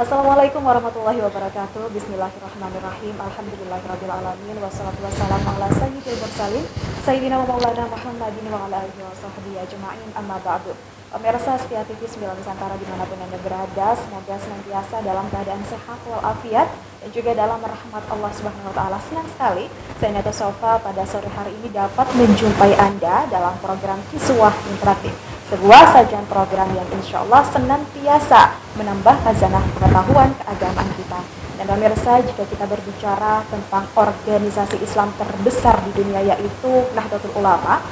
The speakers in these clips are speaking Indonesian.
Assalamualaikum warahmatullahi wabarakatuh. Bismillahirrahmanirrahim. Alhamdulillahirrabbilalamin. Wassalatu wassalamu ala sayyidil mursalin Sayyidina wa maulana Muhammadin wa ala alihi wa sahbihi ajma'in, amma ba'du. Pemirsa setia TV 9 Nusantara dimanapun Anda berada, semoga senantiasa dalam keadaan sehat walafiat dan juga dalam rahmat Allah Subhanahu wa taala. Senang sekali saya Nata Sofa pada sore hari ini dapat menjumpai Anda dalam program Kiswah Interaktif. Sebuah sajian program yang insya Allah senantiasa menambah khazanah pengetahuan keagamaan kita. Dan pemirsa, jika kita berbicara tentang organisasi Islam terbesar di dunia yaitu Nahdlatul Ulama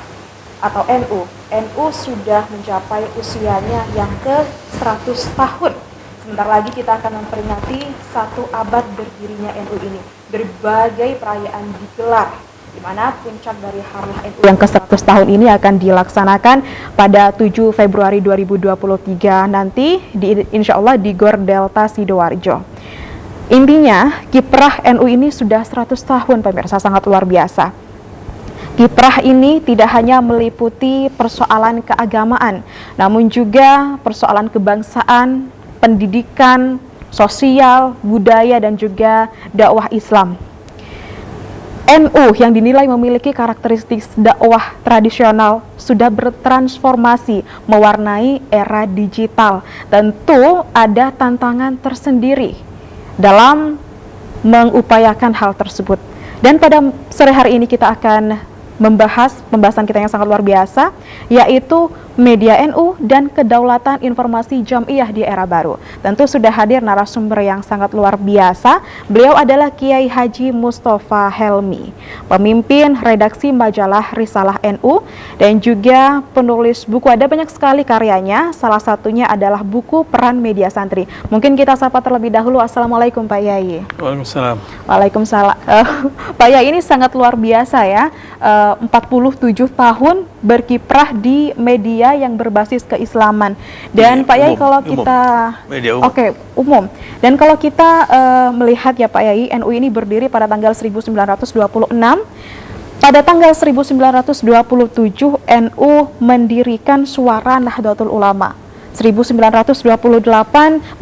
atau NU. NU sudah mencapai usianya yang ke 100 tahun. Sebentar lagi kita akan memperingati 1 abad berdirinya NU ini. Berbagai perayaan digelar, di mana puncak dari Harlah NU yang ke-100 tahun ini akan dilaksanakan pada 7 Februari 2023 nanti insya Allah di Gor Delta Sidoarjo. Intinya, kiprah NU ini sudah 100 tahun pemirsa, sangat luar biasa. Kiprah ini tidak hanya meliputi persoalan keagamaan, namun juga persoalan kebangsaan, pendidikan, sosial, budaya, dan juga dakwah Islam. NU yang dinilai memiliki karakteristik dakwah tradisional sudah bertransformasi mewarnai era digital. Tentu ada tantangan tersendiri dalam mengupayakan hal tersebut. Dan pada sore hari ini kita akan membahas pembahasan kita yang sangat luar biasa, yaitu media NU dan kedaulatan informasi Jam'iyah di era baru. Tentu sudah hadir narasumber yang sangat luar biasa. Beliau adalah Kiai Haji Mustafa Helmi, pemimpin redaksi majalah Risalah NU dan juga penulis buku. Ada banyak sekali karyanya, salah satunya adalah buku Peran Media Santri. Mungkin kita sapa terlebih dahulu. Assalamualaikum Pak Yai. Waalaikumsalam. Waalaikumsalam. Pak Yai ini sangat luar biasa ya. 47 tahun berkiprah di media yang berbasis keislaman. Dan Pak Yai kalau kita umum. Dan kalau kita melihat ya Pak Yai, NU ini berdiri pada tanggal 1926. Pada tanggal 1927 NU mendirikan Suara Nahdlatul Ulama. 1928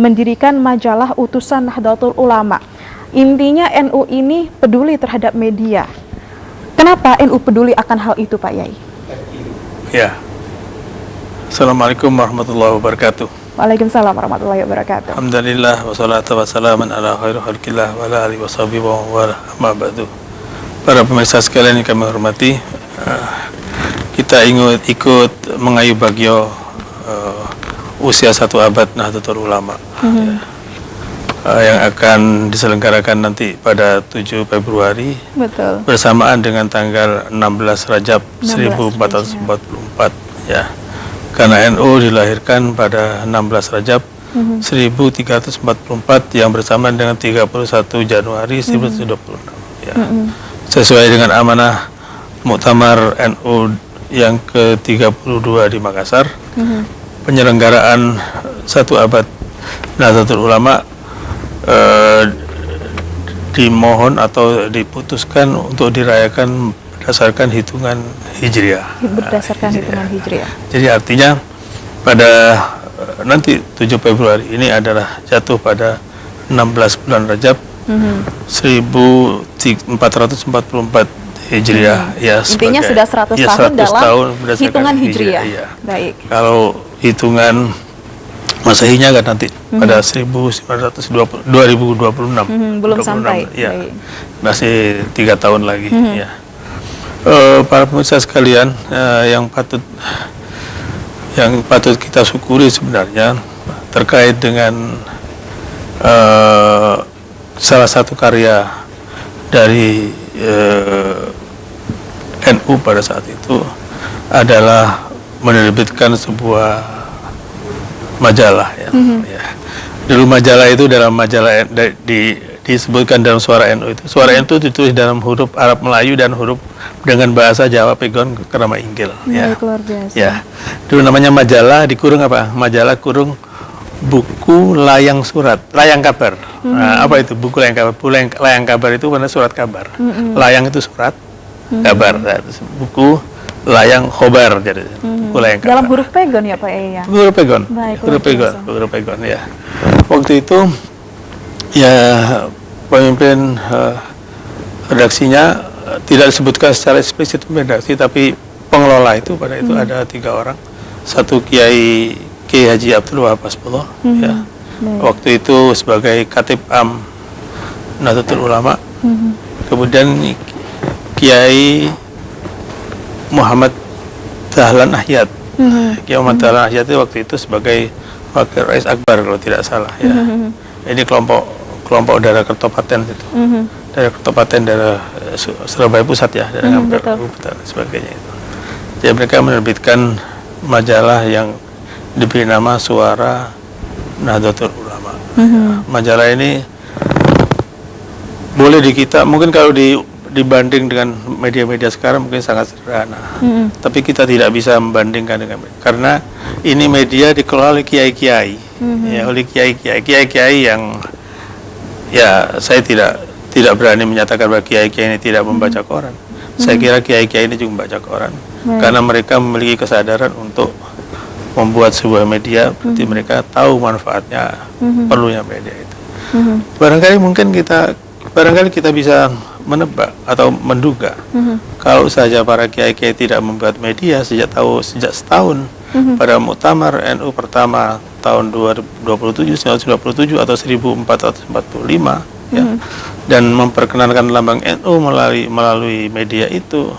mendirikan majalah Utusan Nahdlatul Ulama. Intinya NU ini peduli terhadap media. Kenapa NU peduli akan hal itu Pak Yai? Ya. Assalamualaikum warahmatullahi wabarakatuh. Waalaikumsalam warahmatullahi wabarakatuh. Alhamdulillah wassalatu wassalaman ala khairu khalqillah wa ala alihi washabihi wa wala amma ba'du. Para pemirsa sekalian yang kami hormati, kita ikut mengayu bagio usia 1 abad Nahdlatul Ulama. Yang akan diselenggarakan nanti pada 7 Februari. Betul. Bersamaan dengan tanggal 16 Rajab 1444 ya. Karena NU dilahirkan pada 16 Rajab 1344 yang bersamaan dengan 31 Januari 1926 ya. Sesuai dengan amanah Muktamar NU yang ke-32 di Makassar. Penyelenggaraan 1 abad Nahdlatul Ulama dimohon atau diputuskan untuk dirayakan berdasarkan hitungan Hijriah. Berdasarkan hitungan Hijriah. Jadi artinya pada nanti 7 Februari ini adalah jatuh pada 16 bulan Rajab 1444 Hijriah. Ya, intinya sudah 100 tahun dalam hitungan Hijriah. Ya. Baik. Kalau hitungan Masehinya kan nanti pada 2026. Belum sampai. Ya. Masih 3 tahun lagi ya. Para pemirsa sekalian, yang patut kita syukuri sebenarnya terkait dengan salah satu karya dari NU pada saat itu adalah menerbitkan sebuah majalah ya. Dulu majalah itu dalam majalah disebutkan dalam Suara NU itu. Suara NU itu ditulis dalam huruf Arab Melayu dan huruf dengan bahasa Jawa Pegon Kerama Inggil ya. Luar biasa. Ya. Dulu namanya majalah dikurung apa? Majalah kurung buku layang surat, layang kabar. Nah, apa itu buku layang kabar? Layang kabar itu mana surat kabar. Layang itu surat, kabar. Nah, buku layang khobar jadi layang kabar. Dalam huruf pegon ya Pak ya? Huruf pegon. Baik, huruf pegon ya. Waktu itu Ya, pemimpin redaksinya tidak disebutkan secara eksplisit redaksi, tapi pengelola itu pada itu ada 3 orang. Satu Kiai Haji Abdul Wahab Hasbullah, ya. Waktu itu sebagai Khatib Am Nahdlatul Ulama. Kemudian Kiai Muhammad Dahlan Ahyad. Kiai Muhammad Dahlan Ahyad itu waktu itu sebagai Wakil Rais Akbar kalau tidak salah, ya. Ini kelompok daerah Kertopaten itu. Daerah Kertopaten, daerah Surabaya Pusat, ya, daerah Ampel dan sebagainya itu. Jadi mereka menerbitkan majalah yang diberi nama Suara Nahdlatul Ulama. Majalah ini boleh mungkin kalau dibanding dengan media-media sekarang mungkin sangat sederhana. Tapi kita tidak bisa membandingkan dengan karena ini media dikelola oleh kiai-kiai, ya, oleh kiai-kiai yang, ya, saya tidak berani menyatakan bahwa kiai-kiai ini tidak membaca koran. Saya kira kiai-kiai ini juga membaca koran karena mereka memiliki kesadaran untuk membuat sebuah media, berarti mereka tahu manfaatnya, perlunya media itu. Barangkali kita bisa menebak atau menduga kalau saja para kiai-kiai tidak membuat media sejak setahun pada Muktamar NU pertama tahun 1927 atau 1445, ya, dan memperkenalkan lambang NU melalui media itu,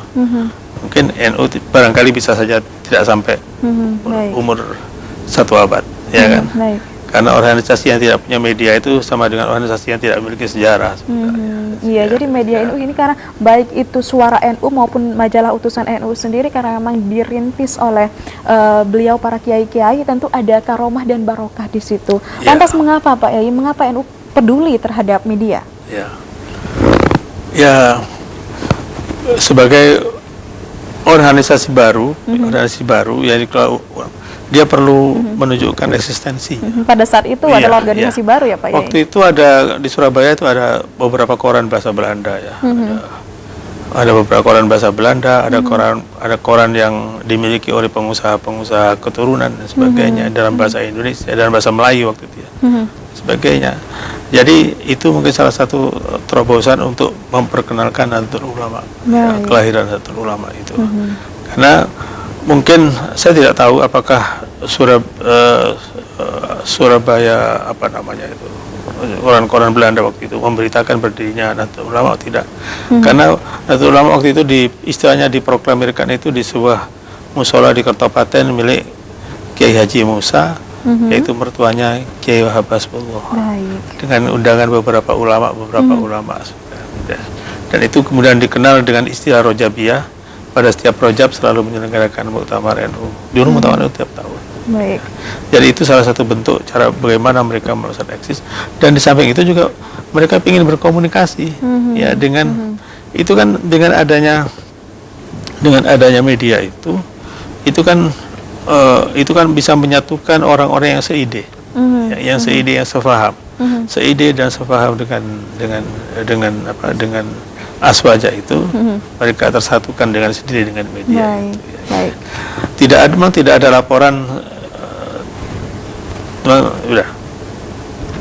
mungkin NU barangkali bisa saja tidak sampai umur 1 abad, ya kan? Karena organisasi yang tidak punya media itu sama dengan organisasi yang tidak memiliki sejarah. Iya, jadi media NU ini karena baik itu Suara NU maupun majalah Utusan NU sendiri karena memang dirintis oleh beliau para kiai-kiai, tentu ada karomah dan barokah di situ. Lantas mengapa Pak Yai, mengapa NU peduli terhadap media? Ya, sebagai organisasi baru, yang dia perlu menunjukkan eksistensi. Pada saat itu adalah organisasi baru, ya Pak Yai? Waktu itu ada di Surabaya itu ada beberapa koran bahasa Belanda, ya. Ada beberapa koran bahasa Belanda, ada koran yang dimiliki oleh pengusaha keturunan dan sebagainya dalam bahasa Indonesia, dalam bahasa Melayu waktu itu, ya. Sebagainya. Jadi itu mungkin salah satu terobosan untuk memperkenalkan Nahdlatul Ulama, kelahiran Nahdlatul Ulama itu. Karena mungkin saya tidak tahu apakah Surabaya koran-koran Belanda waktu itu memberitakan berdirinya Nahdlatul Ulama atau tidak. Karena Nahdlatul Ulama waktu itu istilahnya diproklamirkan itu di sebuah musola di Kertopaten milik Kiai Haji Musa, yaitu mertuanya Kiai Wahab Hasbullah, dengan undangan beberapa ulama. Dan itu kemudian dikenal dengan istilah Rojabiyah. Pada setiap Rojab selalu menyelenggarakan Muktamar NU. Dulu Muktamar NU tiap tahun. Jadi itu salah satu bentuk cara bagaimana mereka melakukan eksis. Dan di samping itu juga mereka ingin berkomunikasi, ya, dengan itu kan dengan adanya media itu kan bisa menyatukan orang-orang yang seide, ya, yang seide, yang sefaham, seide dan sefaham dengan aswaja itu, mereka tersatukan dengan sendiri dengan media. Tidak ada laporan.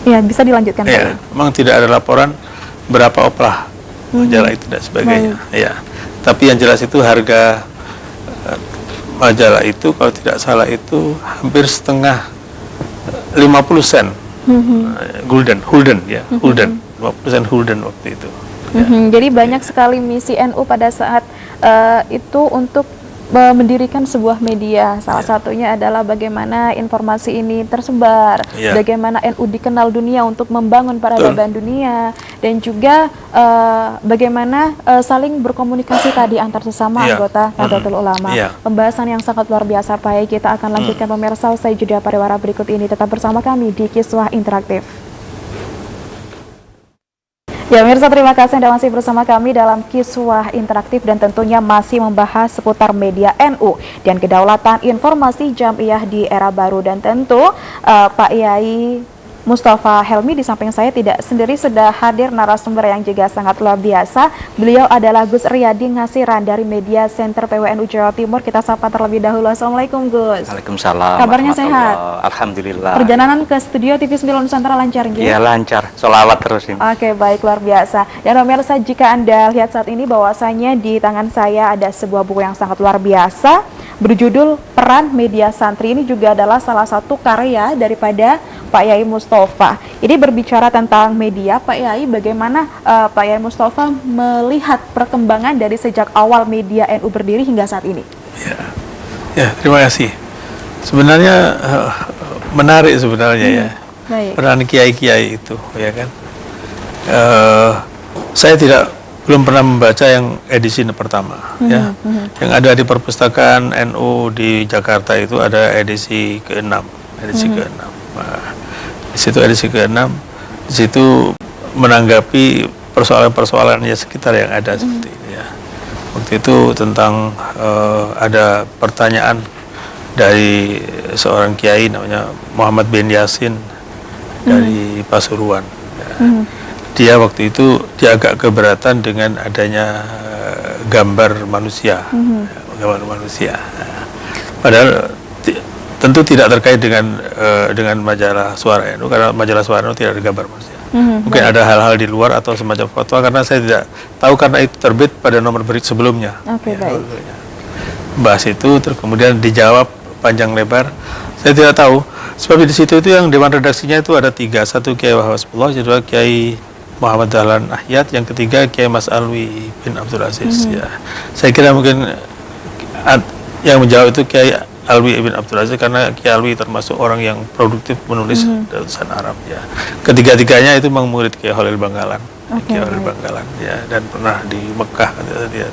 Ya, bisa dilanjutkan. Ya, memang tidak ada laporan berapa oplah majalah itu dan sebagainya. Ya, tapi yang jelas itu harga majalah itu kalau tidak salah itu hampir setengah 50 sen Gulden, 50 sen Gulden waktu itu. Jadi banyak sekali misi NU pada saat itu untuk mendirikan sebuah media. Salah satunya adalah bagaimana informasi ini tersebar, bagaimana NU dikenal dunia untuk membangun peradaban dunia, dan juga bagaimana saling berkomunikasi tadi antar sesama anggota Nahdlatul Ulama. Pembahasan yang sangat luar biasa, Pak Yai. Kita akan lanjutkan pemirsa usai jeda pariwara berikut ini. Tetap bersama kami di Kiswah Interaktif. Ya pemirsa, terima kasih Anda masih bersama kami dalam Kiswah Interaktif dan tentunya masih membahas seputar media NU dan kedaulatan informasi Jam'iyah di era baru. Dan tentu Pak Yai Mustafa Helmi. Di samping saya tidak sendiri, sudah hadir narasumber yang juga sangat luar biasa. Beliau adalah Gus Riyadi Ngasiran dari Media Center PWNU Jawa Timur. Kita sapa terlebih dahulu. Assalamualaikum Gus. Waalaikumsalam. Kabarnya sehat? Alhamdulillah. Perjalanan ke studio TV 9 Nusantara lancar nggih? Ya lancar, sholawat terus ini. Oke, baik, luar biasa. Dan pemirsa, jika Anda lihat saat ini bahwasanya di tangan saya ada sebuah buku yang sangat luar biasa berjudul Peran Media Santri. Ini juga adalah salah satu karya daripada Pak Yai Mustafa. Ini berbicara tentang media. Pak Yai, bagaimana Pak Yai Mustafa melihat perkembangan dari sejak awal media NU berdiri hingga saat ini? Ya, terima kasih. Sebenarnya menarik sebenarnya ya. Baik. Peran kiai-kiai itu, ya kan. Saya belum pernah membaca yang edisi pertama, ya. Yang ada di perpustakaan NU di Jakarta itu ada edisi ke-6, ke-6. Nah, di situ edisi ke-6, di situ menanggapi persoalan-persoalan ya sekitar yang ada seperti ini ya. Waktu itu tentang ada pertanyaan dari seorang kiai namanya Muhammad bin Yasin dari Pasuruan. Ya. Dia waktu itu dia agak keberatan dengan adanya gambar manusia, gambar manusia. Padahal tentu tidak terkait dengan majalah Suara NU, karena majalah Suara NU tidak ada gambar manusia. Mungkin ada hal-hal di luar atau semacam fatwa, karena saya tidak tahu karena itu terbit pada nomor berita sebelumnya. Oke, baik. Bahas itu, terus kemudian dijawab panjang lebar. Saya tidak tahu, sebab di situ itu yang dewan redaksinya itu ada 3, satu Kiai Wahwasbullah, kedua Kiai Muhammad Dahlan Ahyat, yang ketiga Kiai Mas Alwi bin Abdul Aziz. Ya, saya kira mungkin yang menjawab itu Kiai Alwi bin Abdul Aziz, karena Kiai Alwi termasuk orang yang produktif menulis tulisan Arab ya. Ketiga-tiganya itu memang murid Kiai Khalil Bangkalan. Kiai Khalil Bangkalan ya, dan pernah di Mekah dia.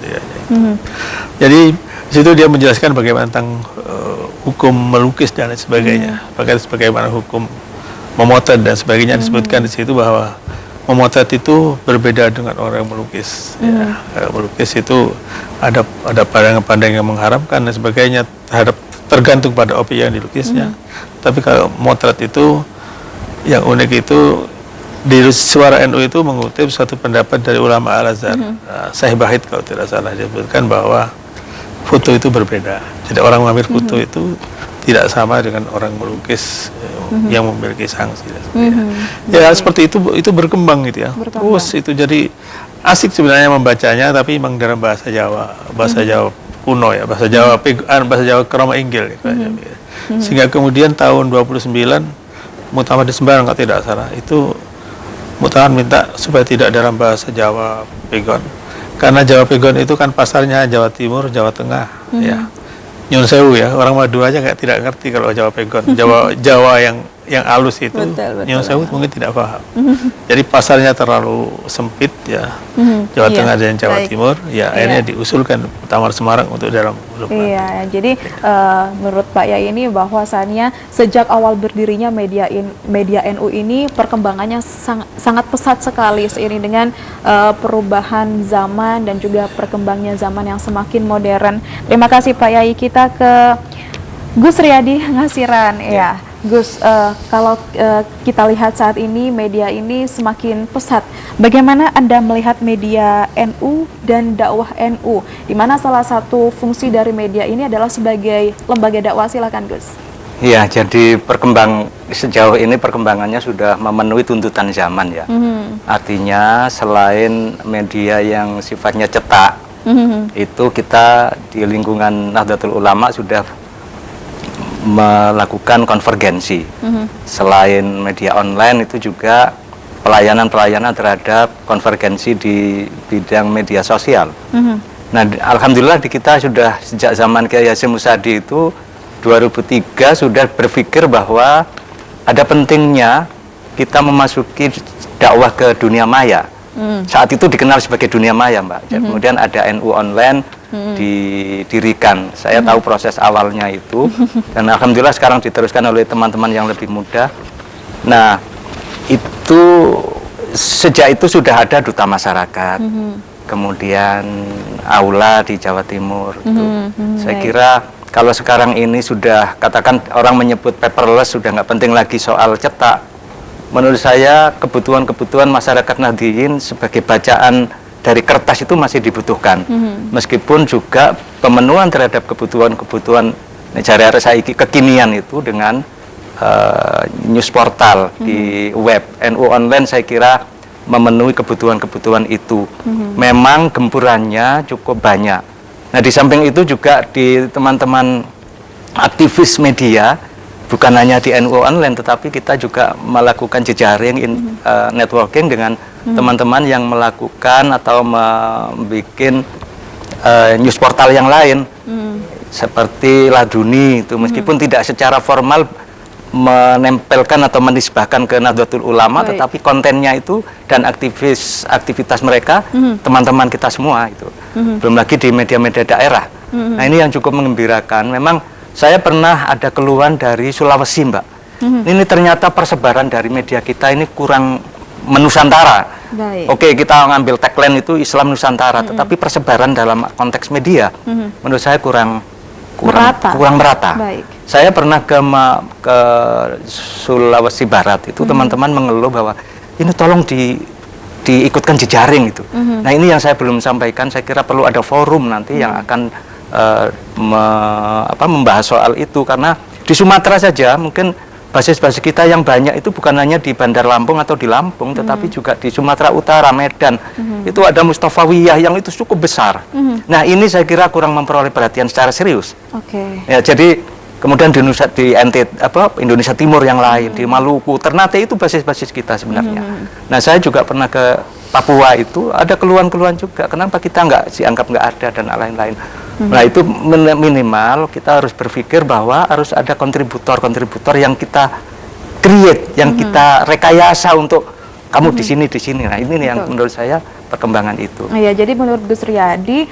Jadi di situ dia menjelaskan bagaimana tentang hukum melukis dan lain sebagainya. Bagaimana hukum memotret dan sebagainya. Disebutkan di situ bahwa memotret itu berbeda dengan orang yang melukis. Ya. Melukis itu ada pandangan-pandangan yang mengharamkan dan sebagainya, tergantung pada objek yang dilukisnya. Tapi kalau motret itu yang unik itu di Suara NU itu mengutip satu pendapat dari ulama Al-Azhar, Syekh Bahid kalau tidak salah, dia sebutkan bahwa foto itu berbeda. Jadi orang mengambil foto itu tidak sama dengan orang melukis yang memiliki sanksi. Ya seperti itu berkembang gitu ya. Terus itu jadi asik sebenarnya membacanya, tapi memang dalam bahasa Jawa kuno ya, bahasa Jawa Krama Inggil gitu aja. Sehingga kemudian tahun 29 Muktamar di Semarang kalau tidak salah, itu Muktamar minta supaya tidak dalam bahasa Jawa Pegon. Karena Jawa Pegon itu kan pasarnya Jawa Timur, Jawa Tengah ya. Nyun sewu ya, orang Madura aja tidak ngerti kalau Jawa Pegon. Jawa yang halus itu, Nyun sewu mungkin tidak paham. Jadi pasarnya terlalu sempit ya. Jawa Tengah dan Jawa Timur, ya akhirnya diusulkan Muktamar Semarang untuk dalam. Iya, jadi menurut Pak Yai ini bahwasannya sejak awal berdirinya media NU ini perkembangannya sangat pesat sekali seiring dengan perubahan zaman dan juga perkembangnya zaman yang semakin modern. Terima kasih Pak Yai. Kita ke Gus Riyadi Ngasiran ya. Gus, kalau kita lihat saat ini media ini semakin pesat. Bagaimana Anda melihat media NU dan dakwah NU? Di mana salah satu fungsi dari media ini adalah sebagai lembaga dakwah. Silakan Gus. Iya, jadi sejauh ini perkembangannya sudah memenuhi tuntutan zaman ya. Artinya selain media yang sifatnya cetak, itu kita di lingkungan Nahdlatul Ulama sudah melakukan konvergensi. Selain media online itu juga pelayanan-pelayanan terhadap konvergensi di bidang media sosial. Nah, alhamdulillah di kita sudah sejak zaman Kiai Hasyim Musadi itu 2003 sudah berpikir bahwa ada pentingnya kita memasuki dakwah ke dunia maya. Saat itu dikenal sebagai dunia maya, Mbak. Kemudian ada NU online didirikan. Saya tahu proses awalnya itu, dan alhamdulillah sekarang diteruskan oleh teman-teman yang lebih muda. Nah, itu sejak itu sudah ada duta masyarakat, kemudian aula di Jawa Timur. Saya kira kalau sekarang ini sudah, katakan orang menyebut paperless, sudah nggak penting lagi soal cetak. menurut saya kebutuhan-kebutuhan masyarakat Nahdliyin sebagai bacaan dari kertas itu masih dibutuhkan. Meskipun juga pemenuhan terhadap kebutuhan-kebutuhan negara saiki kekinian itu dengan news portal di web. NU Online saya kira memenuhi kebutuhan-kebutuhan itu. Memang gempurannya cukup banyak. Nah, di samping itu juga di teman-teman aktivis media, bukan hanya di NU Online, tetapi kita juga melakukan jejaring networking dengan teman-teman yang melakukan atau membuat news portal yang lain, seperti Laduni itu, meskipun tidak secara formal menempelkan atau menisbahkan ke Nahdlatul Ulama, tetapi kontennya itu dan aktivitas mereka teman-teman kita semua itu. Belum lagi di media-media daerah. Nah, ini yang cukup menggembirakan. Memang saya pernah ada keluhan dari Sulawesi, Mbak. Ini ternyata persebaran dari media kita ini kurang menusantara. Oke, kita ngambil tagline itu Islam Nusantara, tetapi persebaran dalam konteks media menurut saya kurang merata. Saya pernah ke Sulawesi Barat itu, teman-teman mengeluh bahwa ini tolong diikutkan jejaring itu. Nah, ini yang saya belum sampaikan. Saya kira perlu ada forum nanti yang akan membahas soal itu, karena di Sumatera saja mungkin basis-basis kita yang banyak itu bukan hanya di Bandar Lampung atau di Lampung, tetapi juga di Sumatera Utara, Medan. Itu ada Mustafawiyah yang itu cukup besar. Nah, ini saya kira kurang memperoleh perhatian secara serius. Ya, jadi kemudian di Indonesia Timur yang lain, di Maluku, Ternate itu basis-basis kita sebenarnya. Nah, saya juga pernah ke Papua, itu ada keluhan-keluhan juga. Kenapa kita dianggap nggak ada dan lain-lain. Nah, itu minimal kita harus berpikir bahwa harus ada kontributor yang kita create, yang kita rekayasa untuk kamu di sini. Nah, ini yang menurut saya perkembangan itu. Ya, jadi menurut Gus Riyadi,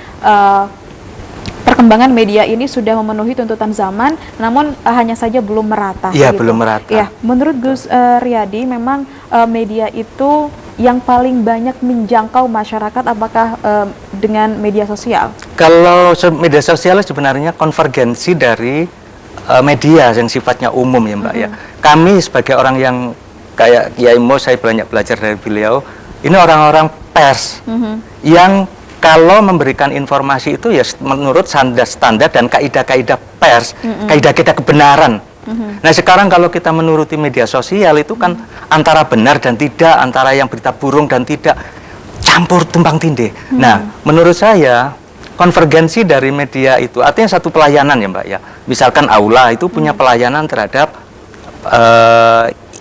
perkembangan media ini sudah memenuhi tuntutan zaman, namun hanya saja belum merata. Iya, belum merata. Ya, menurut Gus Riyadi, memang media itu yang paling banyak menjangkau masyarakat, apakah dengan media sosial? Kalau media sosial sebenarnya konvergensi dari media yang sifatnya umum ya, Mbak ya. Kami sebagai orang yang kayak Kiai Mo, saya banyak belajar dari beliau, ini orang-orang pers yang kalau memberikan informasi itu ya menurut standar dan kaidah-kaidah pers, kaidah-kaidah kebenaran. Nah, sekarang kalau kita menuruti media sosial itu kan antara benar dan tidak, antara yang berita burung dan tidak, campur tumpang tindih. Nah, menurut saya konvergensi dari media itu artinya satu pelayanan ya, Mbak ya. Misalkan Aula itu punya pelayanan terhadap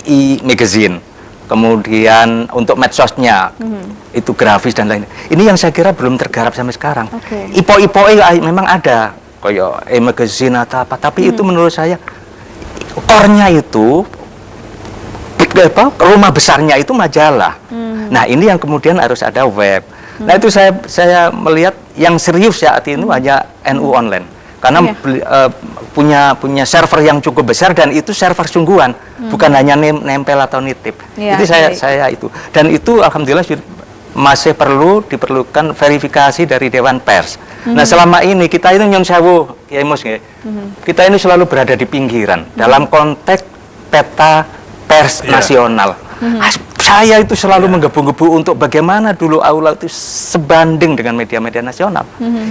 e-magazine, kemudian untuk medsosnya itu grafis dan lain-lain. Ini yang saya kira belum tergarap sampai sekarang. Ipo-ipo memang ada kayak e-magazine atau apa, tapi itu menurut saya core-nya itu rumah besarnya itu majalah. Nah, ini yang kemudian harus ada web. Nah, itu saya melihat yang serius saat ini hanya NU Online, karena punya server yang cukup besar dan itu server sungguhan, bukan hanya nempel atau nitip. Itu saya itu, dan itu alhamdulillah masih diperlukan verifikasi dari Dewan Pers. Nah, selama ini kita ini nyun sewu, Kiai Mus, kita ini selalu berada di pinggiran dalam konteks peta pers nasional. Saya itu selalu menggebu-gebu untuk bagaimana dulu Aula itu sebanding dengan media-media nasional.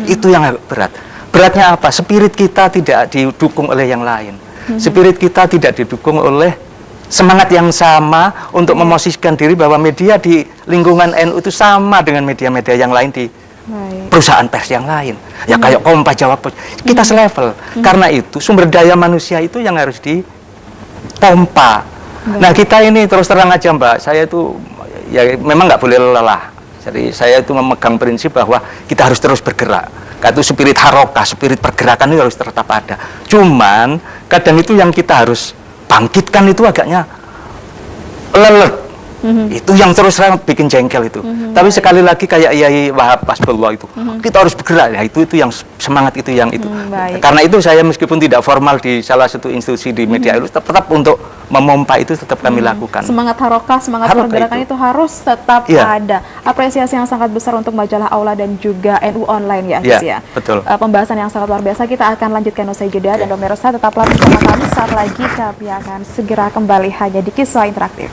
Itu yang berat. Beratnya apa? Spirit kita tidak didukung oleh yang lain. Spirit kita tidak didukung oleh semangat yang sama untuk memosisikan diri bahwa media di lingkungan NU itu sama dengan media-media yang lain di perusahaan pers yang lain. Ya kayak Kompas, Jawa Pos, kita selevel. Karena itu sumber daya manusia itu yang harus dipompa. Nah, kita ini terus terang aja, Mbak, saya itu ya memang nggak boleh lelah. Jadi saya itu memegang prinsip bahwa kita harus terus bergerak. Itu spirit harokah, spirit pergerakan itu harus tetap ada. Cuman kadang itu yang kita harus bangkitkan itu agaknya lelet. Itu yang terus terang bikin jengkel itu. Tapi sekali lagi kayak Yai Wahab Hasbullah itu, kita harus bergerak. Ya, itu yang semangat itu yang itu. Karena itu saya meskipun tidak formal di salah satu institusi di media itu tetap untuk memompa itu tetap kami lakukan. Semangat harokah, semangat pergerakan itu harus tetap ada. Apresiasi yang sangat besar untuk majalah Aula dan juga NU Online ya, Gus ya. Betul. Pembahasan yang sangat luar biasa. Kita akan lanjutkan usai jeda, dan pemirsa tetaplah bersama kami. Saat lagi kami akan segera kembali hanya di Kisah Interaktif.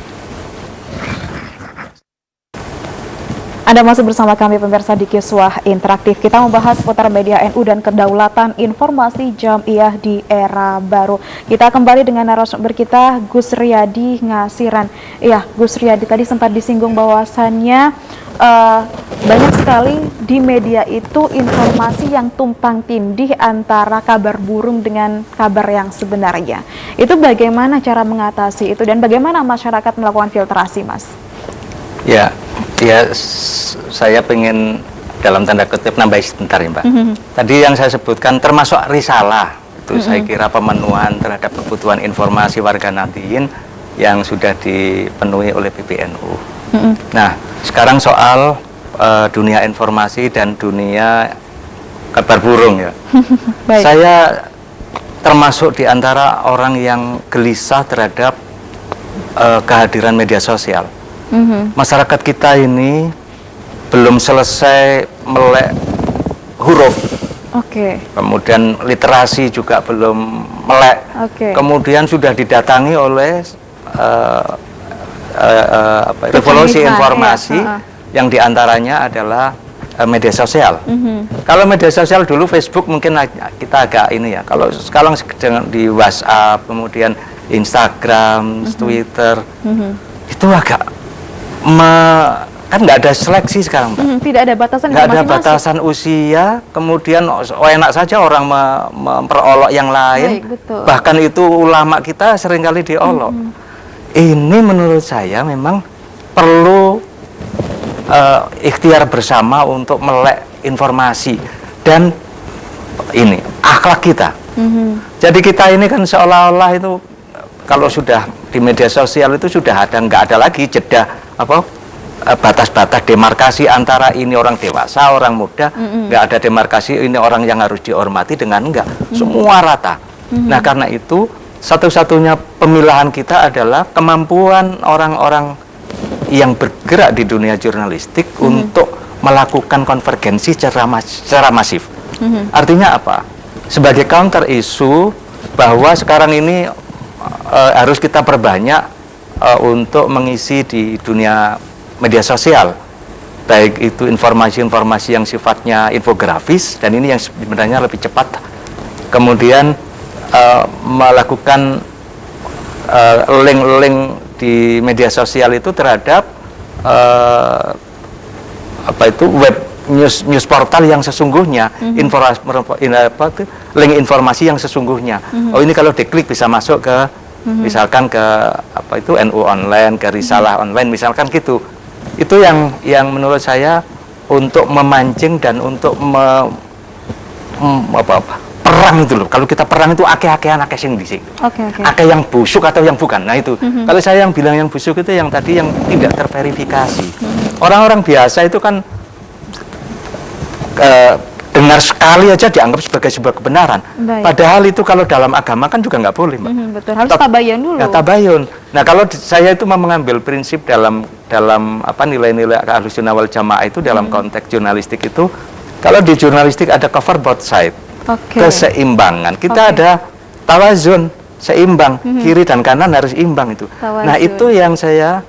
Anda masih bersama kami pemirsa di Kiswah Interaktif. Kita membahas seputar media NU dan kedaulatan informasi Jam'iyah di era baru. Kita kembali dengan narasumber kita, Gus Riyadi Ngasiran. Iya, Gus Riyadi tadi sempat disinggung bahwasannya banyak sekali di media itu informasi yang tumpang tindih antara kabar burung dengan kabar yang sebenarnya. Itu bagaimana cara mengatasi itu dan bagaimana masyarakat melakukan filtrasi, Mas? Ya, saya pengen dalam tanda kutip nambah sebentar ya Mbak. Tadi yang saya sebutkan termasuk risalah, itu saya kira pemenuhan terhadap kebutuhan informasi warga Nahdliyin yang sudah dipenuhi oleh PBNU. Nah, sekarang soal dunia informasi dan dunia kabar burung ya. Saya termasuk di antara orang yang gelisah terhadap kehadiran media sosial. Masyarakat kita ini belum selesai melek huruf, kemudian literasi juga belum melek, kemudian sudah didatangi oleh revolusi informasi yang diantaranya adalah media sosial. Kalau media sosial dulu Facebook mungkin kita agak ini ya, kalau sekarang di WhatsApp, kemudian Instagram, Twitter, itu agak kan nggak ada seleksi sekarang, Mbak. Tidak ada batasan, nggak ada batasan usia, kemudian enak saja orang memperolok yang lain. Bahkan itu ulama kita seringkali diolok. Ini menurut saya memang perlu ikhtiar bersama untuk melek informasi dan ini akhlak kita. Jadi kita ini kan seolah-olah itu kalau sudah di media sosial itu sudah nggak ada lagi jeda batas-batas demarkasi antara ini orang dewasa, orang muda, nggak ada demarkasi ini orang yang harus dihormati dengan enggak, semua rata. Nah karena itu satu-satunya pemilahan kita adalah kemampuan orang-orang yang bergerak di dunia jurnalistik untuk melakukan konvergensi secara masif. Artinya apa? Sebagai counter isu bahwa sekarang ini harus kita perbanyak untuk mengisi di dunia media sosial, baik itu informasi-informasi yang sifatnya infografis, dan ini yang sebenarnya lebih cepat, kemudian melakukan link-link di media sosial itu terhadap web news portal yang sesungguhnya, link informasi yang sesungguhnya. Oh ini kalau diklik bisa masuk ke misalkan ke NU online, ke risalah online, misalkan gitu. Itu yang menurut saya untuk memancing dan untuk perang itu loh. Kalau kita perang itu akeh-akehan akeh sing dhisik. Akeh yang busuk atau yang bukan. Nah itu. Kalau saya yang bilang yang busuk itu yang tadi yang tidak terverifikasi. Orang-orang biasa itu kan dengar sekali aja dianggap sebagai sebuah kebenaran. Padahal itu kalau dalam agama kan juga nggak boleh, Mbak. Betul, harus tabayun dulu. Ya, tabayun. Nah, kalau saya itu mengambil prinsip dalam nilai-nilai Ahlussunnah wal Jamaah itu dalam konteks jurnalistik itu, kalau di jurnalistik ada cover both side, keseimbangan. Kita ada tawazun, seimbang, kiri dan kanan harus imbang itu. Nah, itu yang saya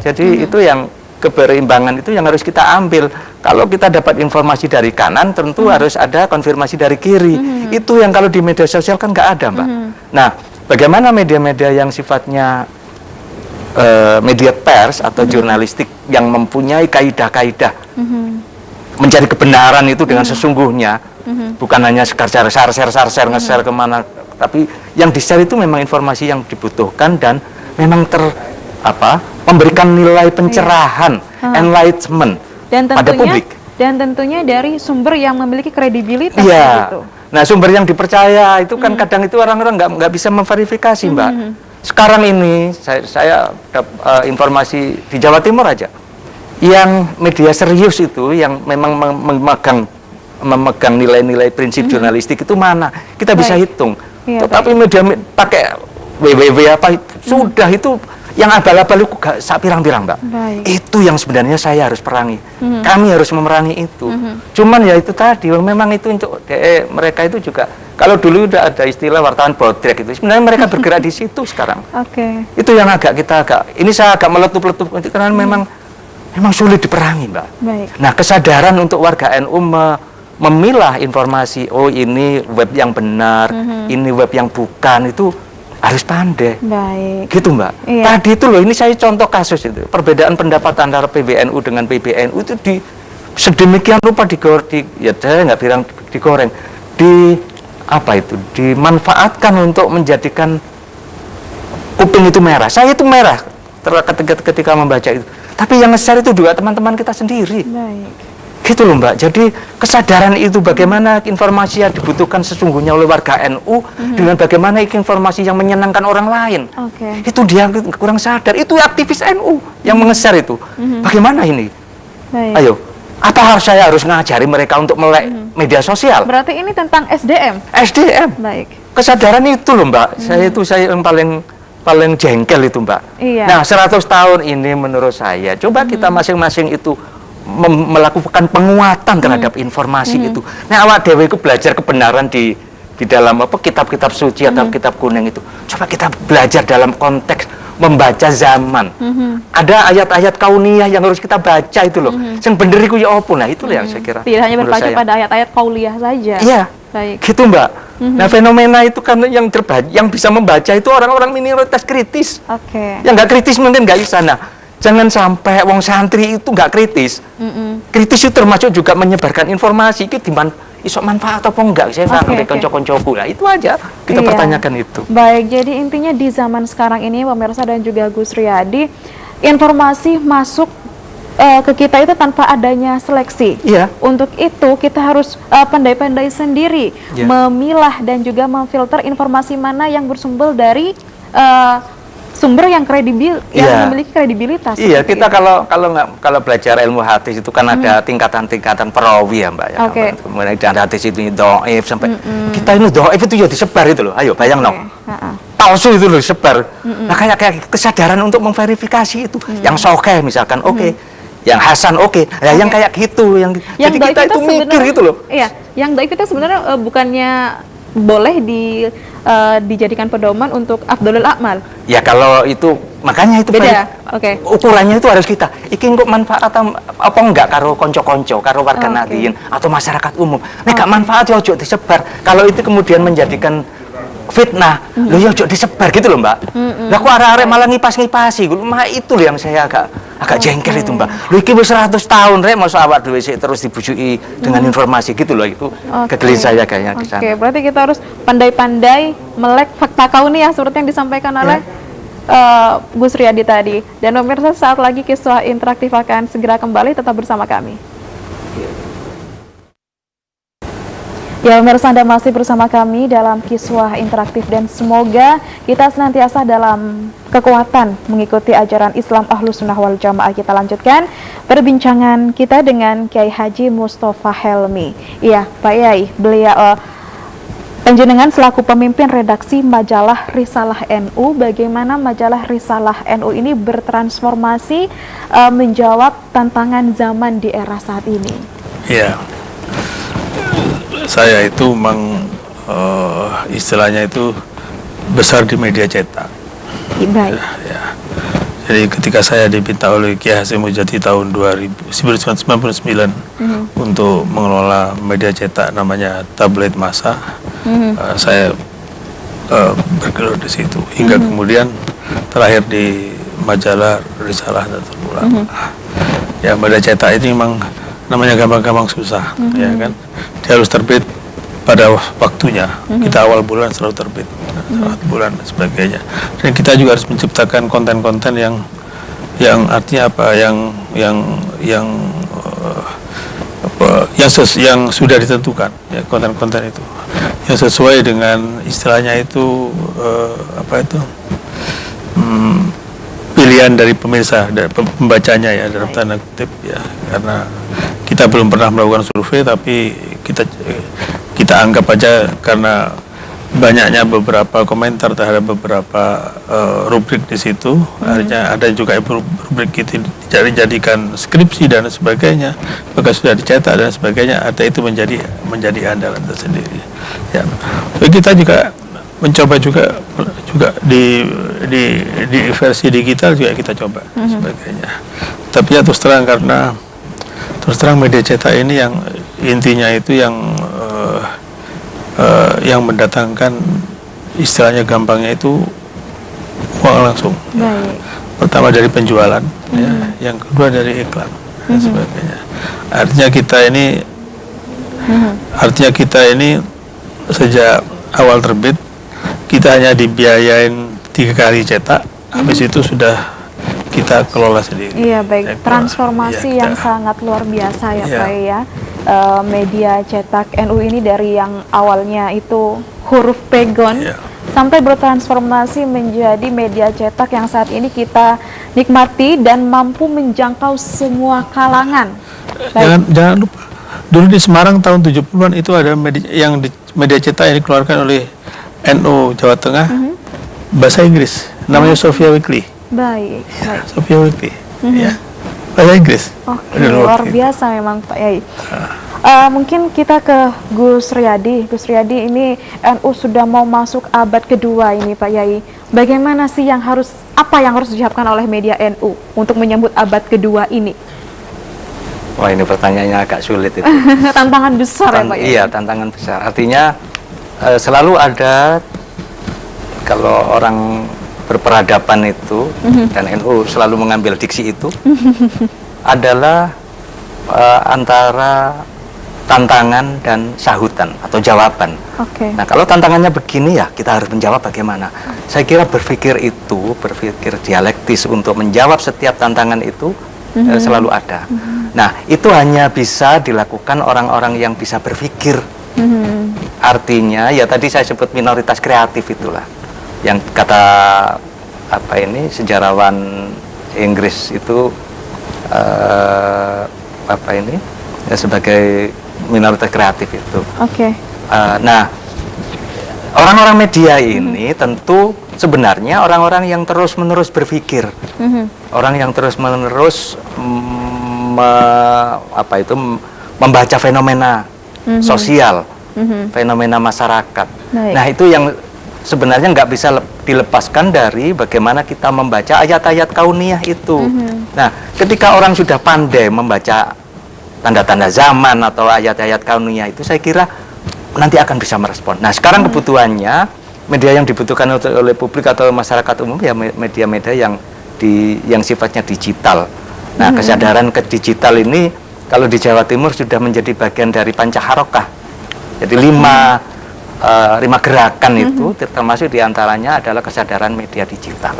jadi itu yang keberimbangan itu yang harus kita ambil. Kalau kita dapat informasi dari kanan, tentu harus ada konfirmasi dari kiri. Itu yang kalau di media sosial kan nggak ada, Mbak. Nah, bagaimana media-media yang sifatnya media pers atau jurnalistik yang mempunyai kaidah-kaidah mencari kebenaran itu dengan sesungguhnya, bukan hanya share nge-share kemana, tapi yang di-share itu memang informasi yang dibutuhkan dan memang memberikan nilai pencerahan, enlightenment pada publik. Dan tentunya dari sumber yang memiliki kredibilitas. Gitu. Nah, sumber yang dipercaya itu kan kadang itu orang-orang nggak bisa memverifikasi, Mbak. Sekarang ini saya informasi di Jawa Timur aja, yang media serius itu yang memang memegang nilai-nilai prinsip jurnalistik itu mana? Kita bisa hitung. Tetapi media pakai www sudah itu yang abal-abal itu gak pirang-pirang, Mbak. Itu yang sebenarnya saya harus perangi. Kami harus memerangi itu. Cuman ya itu tadi, memang itu untuk mereka itu juga. Kalau dulu udah ada istilah wartawan bodrek itu, sebenarnya mereka bergerak di situ sekarang. Itu yang ini saya agak meletup-letup karena memang memang sulit diperangi, Mbak. Baik. Nah, kesadaran untuk warga NU memilah informasi, oh ini web yang benar, ini web yang bukan, itu harus pandai. Baik. Gitu, Mbak. Iya. Tadi itu loh, ini saya contoh kasus itu. Perbedaan pendapat antara PBNU dengan PBNU itu sedemikian rupa ya saya nggak bilang digoreng, dimanfaatkan untuk menjadikan kuping itu merah. Saya itu merah ketika membaca itu. Tapi yang nge-share itu juga teman-teman kita sendiri. Baik. Gitu loh, Mbak. Jadi kesadaran itu bagaimana informasi yang dibutuhkan sesungguhnya oleh warga NU dengan bagaimana informasi yang menyenangkan orang lain. Oke. Itu dia kurang sadar. Itu aktivis NU yang nge-share itu. Bagaimana ini? Baik. Ayo, apa saya harus ngajari mereka untuk melek media sosial? Berarti ini tentang SDM. SDM. Baik. Kesadaran itu loh, Mbak. Saya yang paling jengkel itu, Mbak. Iya. Nah, 100 tahun ini menurut saya, coba kita masing-masing itu melakukan penguatan terhadap informasi itu. Nah, awak dewe itu belajar kebenaran di dalam kitab-kitab suci atau kitab kuning itu. Coba kita belajar dalam konteks membaca zaman. Ada ayat-ayat kauniyah yang harus kita baca itu loh. Yang bener itu ya apa? Nah, itulah yang saya kira. Tidak hanya berpacu pada ayat-ayat kauliyah saja. Iya. Baik. Gitu, Mbak. Nah, fenomena itu kan yang bisa membaca itu orang-orang minoritas kritis. Oke. Yang nggak kritis mungkin nggak bisa. Nah, jangan sampai wong santri itu nggak kritis. Kritis itu termasuk juga menyebarkan informasi. Itu iso manfaat apa enggak? Saya sampai konco-koncoku lah. Itu aja kita pertanyakan itu. Baik, jadi intinya di zaman sekarang ini pemirsa dan juga Gus Riyadi, informasi masuk ke kita itu tanpa adanya seleksi. Iya. Untuk itu kita harus pandai-pandai sendiri memilah dan juga memfilter informasi mana yang bersumber dari sumber yang yang memiliki kredibilitas. Iya, kita kalau belajar ilmu hadis itu kan ada tingkatan-tingkatan perawi ya, Mbak. Oke. Kemudian hadis itu dhaif sampai kita ini dhaif itu ya disebar itu loh. Ayo bayang no. Palsu itu loh disebar. Nah, kayak kesadaran untuk memverifikasi itu. Yang sahih misalkan yang hasan nah, yang kayak gitu jadi kita itu mikir gitu loh. Iya, yang dhaif itu sebenarnya bukannya boleh dijadikan pedoman untuk afdholul a'mal. Ya kalau itu makanya itu beda. Ukurannya itu harus kita iki kok manfaat apa enggak karo konco-konco, karo warga nadiyin atau masyarakat umum. Nek gak manfaat ya ojo disebar. Kalau itu kemudian menjadikan fitnah, lo ya ojo disebar gitu loh, Mbak. Lah kok arek-arek malah ngipas-ngipasi. Mah itu loh yang saya agak jengkel itu, Mbak. Lu iki wis 100 tahun rek masa awak dhewe terus dibujuki dengan informasi gitu loh, itu kegelisahan saya kayaknya di sana. Berarti kita harus pandai-pandai melek fakta kauniyah seperti yang disampaikan oleh Gus Riyadi tadi. Dan pemirsa, saat lagi kisah interaktif akan segera kembali, tetap bersama kami. Ya, pemirsa, Anda masih bersama kami dalam kiswah interaktif dan semoga kita senantiasa dalam kekuatan mengikuti ajaran Islam Ahlus Sunnah wal Jamaah. Kita lanjutkan perbincangan kita dengan Kiai Haji Mustafa Helmi. Iya, Pak Yai, beliau panjenengan selaku pemimpin redaksi majalah Risalah NU, bagaimana majalah Risalah NU ini bertransformasi menjawab tantangan zaman di era saat ini? Iya. Saya itu memang istilahnya itu besar di media cetak. Baik. Ya. Jadi ketika saya diminta oleh Kiai Hasyim Mujadi tahun 1999 untuk mengelola media cetak namanya Tablet Masa, saya bergelut di situ hingga kemudian terakhir di majalah Risalah Nahdlatul Ulama. Ya, media cetak ini memang namanya gampang-gampang susah, ya kan. Dia harus terbit pada waktunya. Kita awal bulan selalu terbit, bulan dan sebagainya. Dan kita juga harus menciptakan konten-konten yang artinya apa? Yang sudah ditentukan, ya, konten-konten itu yang sesuai dengan istilahnya itu pilihan dari pemirsa, dari pembacanya ya, dalam tanda kutip ya, karena kita belum pernah melakukan survei, tapi kita anggap aja karena banyaknya beberapa komentar terhadap beberapa rubrik di situ, akhirnya ada juga rubrik itu dijadikan skripsi dan sebagainya, maka sudah dicetak dan sebagainya, ada itu menjadi andalan tersendiri. Ya, jadi kita juga mencoba juga di versi digital juga kita coba sebagainya. Tapi ya terus terang, karena terus terang media cetak ini yang intinya itu yang mendatangkan, istilahnya gampangnya itu uang langsung. Baik. Pertama dari penjualan, ya, yang kedua dari iklan dan sebagainya. Artinya kita ini sejak awal terbit kita hanya dibiayain 3 kali cetak, habis itu sudah kita kelola sendiri. Iya, baik. Transformasi yang sangat luar biasa ya Pak ya. Media cetak NU ini dari yang awalnya itu huruf pegon sampai bertransformasi menjadi media cetak yang saat ini kita nikmati dan mampu menjangkau semua kalangan. Jangan lupa, dulu di Semarang tahun 70-an itu ada media cetak yang dikeluarkan oleh NU Jawa Tengah, bahasa Inggris, namanya Sophia Weekly. Baik. Sophia Weekly, ya, bahasa Inggris. Oke, luar biasa memang Pak Yai. Mungkin kita ke Gus Riyadi. Gus Riyadi, ini NU sudah mau masuk abad kedua ini Pak Yai. Bagaimana sih apa yang harus disiapkan oleh media NU untuk menyambut abad kedua ini? Wah, ini pertanyaannya agak sulit itu. Tantangan besar ya Pak Yai. Iya, tantangan besar. Artinya selalu ada, kalau orang berperadaban itu, dan NU selalu mengambil diksi itu, adalah antara tantangan dan sahutan atau jawaban. Nah, kalau tantangannya begini ya kita harus menjawab bagaimana. Saya kira berpikir dialektis untuk menjawab setiap tantangan itu selalu ada. Nah, itu hanya bisa dilakukan orang-orang yang bisa berpikir. Artinya ya tadi saya sebut minoritas kreatif itulah, yang kata sejarawan Inggris itu sebagai minoritas kreatif itu. Nah, orang-orang media ini tentu sebenarnya orang-orang yang terus-menerus berpikir, orang yang terus-menerus membaca fenomena sosial, fenomena masyarakat. Nah, itu yang sebenarnya nggak bisa dilepaskan dari bagaimana kita membaca ayat-ayat kauniyah itu. Nah, ketika orang sudah pandai membaca tanda-tanda zaman atau ayat-ayat kauniyah itu, saya kira nanti akan bisa merespon. Nah, sekarang kebutuhannya media yang dibutuhkan oleh publik atau masyarakat umum ya media-media yang sifatnya digital. Nah, kesadaran ke digital ini kalau di Jawa Timur sudah menjadi bagian dari pancaharokah. Jadi lima gerakan itu termasuk diantaranya adalah kesadaran media digital.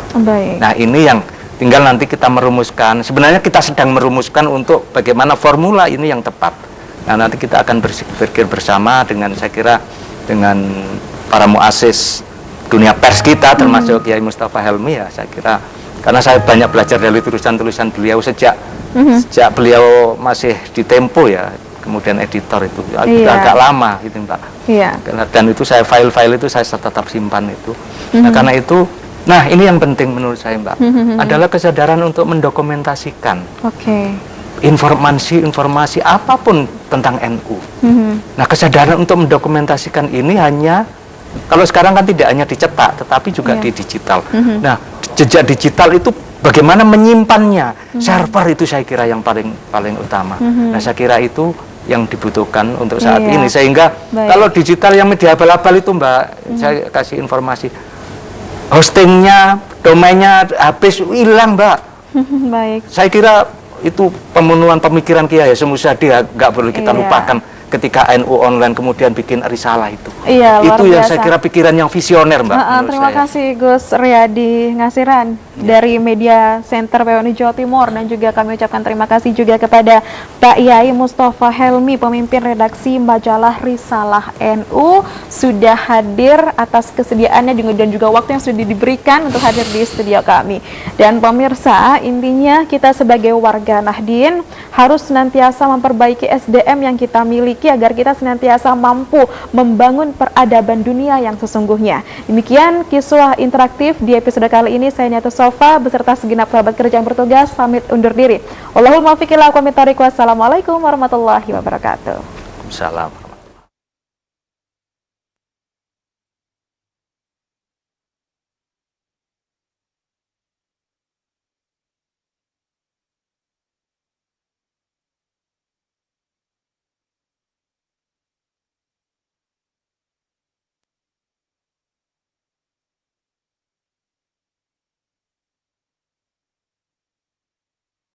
Nah, ini yang tinggal nanti kita merumuskan. Sebenarnya kita sedang merumuskan untuk bagaimana formula ini yang tepat. Nah, nanti kita akan berpikir bersama dengan, saya kira, dengan para muassis dunia pers kita, termasuk Kiai Mustafa Helmi ya, saya kira. Karena saya banyak belajar dari tulisan-tulisan beliau sejak beliau masih di Tempo ya, kemudian editor itu agak lama gitu Mbak. Dan itu saya file-file itu saya tetap simpan itu. Nah, karena itu, nah ini yang penting menurut saya Mbak, adalah kesadaran untuk mendokumentasikan informasi apapun tentang NU. Nah, kesadaran untuk mendokumentasikan ini hanya, kalau sekarang kan tidak hanya dicetak, tetapi juga di digital. Nah, jejak digital itu bagaimana menyimpannya, server itu saya kira yang paling utama. Nah, saya kira itu yang dibutuhkan untuk saat ini, sehingga kalau digital yang media abal-abal itu Mbak, saya kasih informasi, hostingnya, domainnya habis, hilang Mbak. Saya kira itu pemenuhan pemikiran Kiai Hasyim Muzadi nggak boleh kita lupakan ketika NU online kemudian bikin risalah itu. Itu yang saya kira pikiran yang visioner Mbak. Terima kasih Gus Riyadi Ngasiran dari Media Center PWNU Jawa Timur, dan juga kami ucapkan terima kasih juga kepada Pak Yai Mustafa Helmi, pemimpin redaksi majalah Risalah NU, sudah hadir atas kesediaannya dan juga waktu yang sudah diberikan untuk hadir di studio kami. Dan pemirsa, intinya kita sebagai warga Nahdien harus senantiasa memperbaiki SDM yang kita miliki agar kita senantiasa mampu membangun peradaban dunia yang sesungguhnya. Demikian kiswah interaktif di episode kali ini. Saya Niatus Sofa beserta segenap sahabat kerja yang bertugas pamit undur diri. Wallahul muwaffiq ila aqwamit thoriq. Wassalamualaikum warahmatullahi wabarakatuh. Salam.